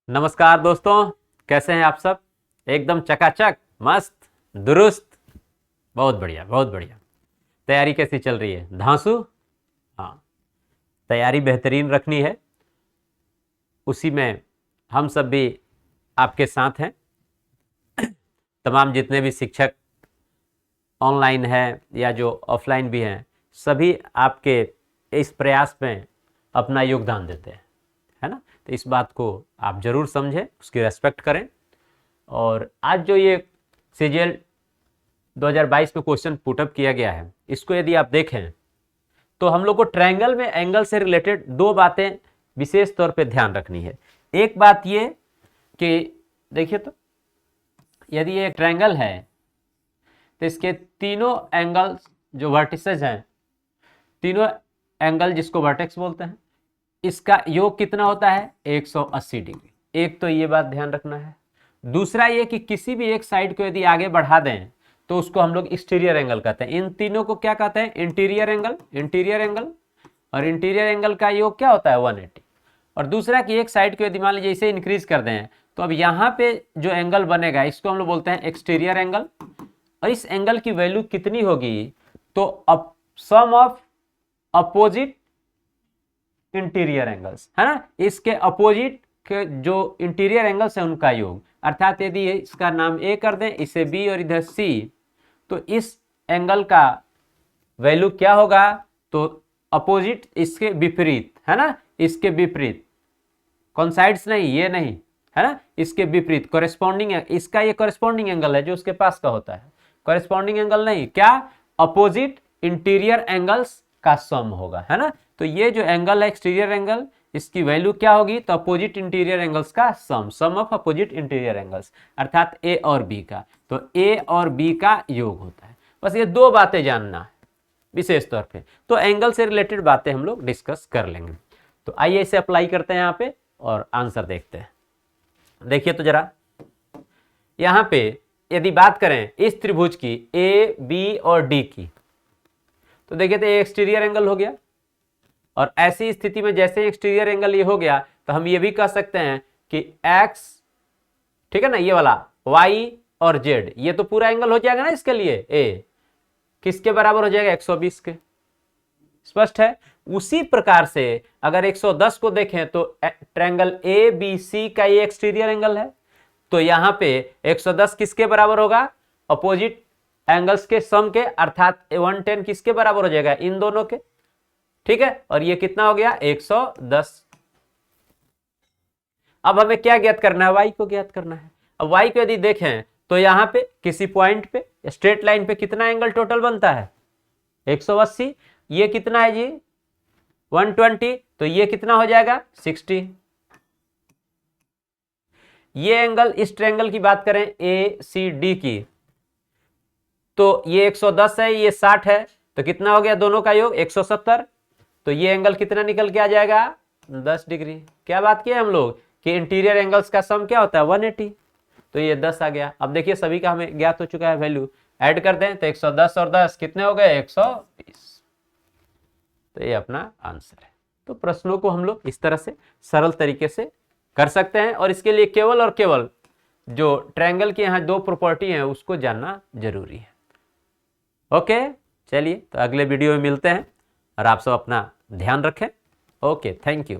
नमस्कार दोस्तों, कैसे हैं आप सब। एकदम चकाचक, मस्त, दुरुस्त, बहुत बढ़िया बहुत बढ़िया। तैयारी कैसी चल रही है? धांसू? हाँ, तैयारी बेहतरीन रखनी है। उसी में हम सब भी आपके साथ हैं। तमाम जितने भी शिक्षक ऑनलाइन हैं या जो ऑफलाइन भी हैं, सभी आपके इस प्रयास में अपना योगदान देते हैं, है ना। तो इस बात को आप ज़रूर समझें, उसकी रेस्पेक्ट करें। और आज जो ये सीजीएल 2022 में क्वेश्चन पुटअप किया गया है, इसको यदि आप देखें तो हम लोग को ट्रायंगल में एंगल से रिलेटेड दो बातें विशेष तौर पे ध्यान रखनी है। एक बात ये कि देखिए, तो यदि ये ट्रायंगल है तो इसके तीनों एंगल्स जो वर्टिसेस हैं, तीनों एंगल जिसको वर्टेक्स बोलते हैं, इसका योग कितना होता है? 180 डिग्री। एक तो ये बात ध्यान रखना है। दूसरा ये कि किसी भी एक साइड को यदि आगे बढ़ा दें तो उसको हम लोग एक्सटीरियर एंगल कहते हैं। इन तीनों को क्या कहते हैं? Interior angle. इंटीरियर एंगल और इंटीरियर एंगल का योग क्या होता है? 180। और दूसरा कि एक साइड को यदि मान लीजिए इसे इंक्रीज कर दें तो अब यहाँ पे जो एंगल बनेगा इसको हम लोग बोलते हैं एक्सटीरियर एंगल। और इस एंगल की वैल्यू कितनी होगी? तो सम ऑफ अपोजिट इंटीरियर एंगल्स, है ना। इसके अपोजिट के जो इंटीरियर एंगल्स है उनका योग। अर्थात यदि इसका नाम ए कर दें, इसे बी और इधर सी, तो इस एंगल का वैल्यू क्या होगा? तो अपोजिट, इसके विपरीत, है ना। इसके विपरीत, कौन साइड्स नहीं, ये नहीं, है ना। इसके विपरीत कॉरेस्पॉन्डिंग, इसका ये कॉरेस्पॉन्डिंग एंगल है जो उसके पास का होता है। कॉरेस्पॉन्डिंग एंगल नहीं, क्या? अपोजिट इंटीरियर एंगल्स का सम होगा, है ना। तो ये जो एंगल है एक्सटीरियर एंगल, इसकी वैल्यू क्या होगी? तो अपोजिट इंटीरियर एंगल्स का सम ऑफ अपोजिट इंटीरियर एंगल्स, अर्थात ए और बी का। तो ए और बी का योग होता है। बस ये दो बातें जानना है विशेष तौर पे। तो एंगल से रिलेटेड बातें हम लोग डिस्कस कर लेंगे। तो आइए इसे अप्लाई करते हैं यहाँ पे और आंसर देखते हैं। देखिए तो जरा, यहाँ पे यदि बात करें इस त्रिभुज की ए, बी और डी की, तो देखिए तो ये एक्सटीरियर एंगल हो गया। और ऐसी स्थिति में जैसे एक्सटीरियर एंगल ये हो गया तो हम ये भी कह सकते हैं कि x, ठीक है ना, ये वाला y और z, ये तो पूरा एंगल हो जाएगा ना इसके लिए। a किसके बराबर हो जाएगा? 120 के। स्पष्ट है। उसी प्रकार से अगर 110 को देखें तो ट्रायंगल ए बी सी का ये एक्सटीरियर एंगल है, तो यहां पे 110 किसके बराबर होगा? अपोजिट एंगल्स के सम के, अर्थात 110 किसके बराबर हो जाएगा? इन दोनों के, ठीक है। और ये कितना हो गया? 110। अब हमें क्या ज्ञात करना है? y को ज्ञात करना है। अब y को यदि देखें तो यहां पे किसी पॉइंट पे स्ट्रेट लाइन पे कितना एंगल टोटल बनता है? 180। ये कितना है जी? 120। तो ये कितना हो जाएगा? 60। ये एंगल, इस ट्रायंगल की बात करें ए सी डी की, तो ये 110 है, ये 60 है, तो कितना हो गया दोनों का योग? 170। तो ये एंगल कितना निकल के आ जाएगा? 10 डिग्री। क्या बात की है हम लोग कि इंटीरियर एंगल्स का सम क्या होता है? 180। तो ये 10 आ गया। अब देखिए सभी का हमें ज्ञात हो चुका है वैल्यू, ऐड कर दें तो 110 और 10 कितने हो गए? 120। तो ये अपना आंसर है। तो प्रश्नों को हम लोग इस तरह से सरल तरीके से कर सकते हैं, और इसके लिए केवल और केवल जो ट्रायंगल की यहाँ दो प्रॉपर्टी है उसको जानना जरूरी है। ओके, चलिए तो अगले वीडियो में मिलते हैं और आप सब अपना ध्यान रखें। Okay, thank you.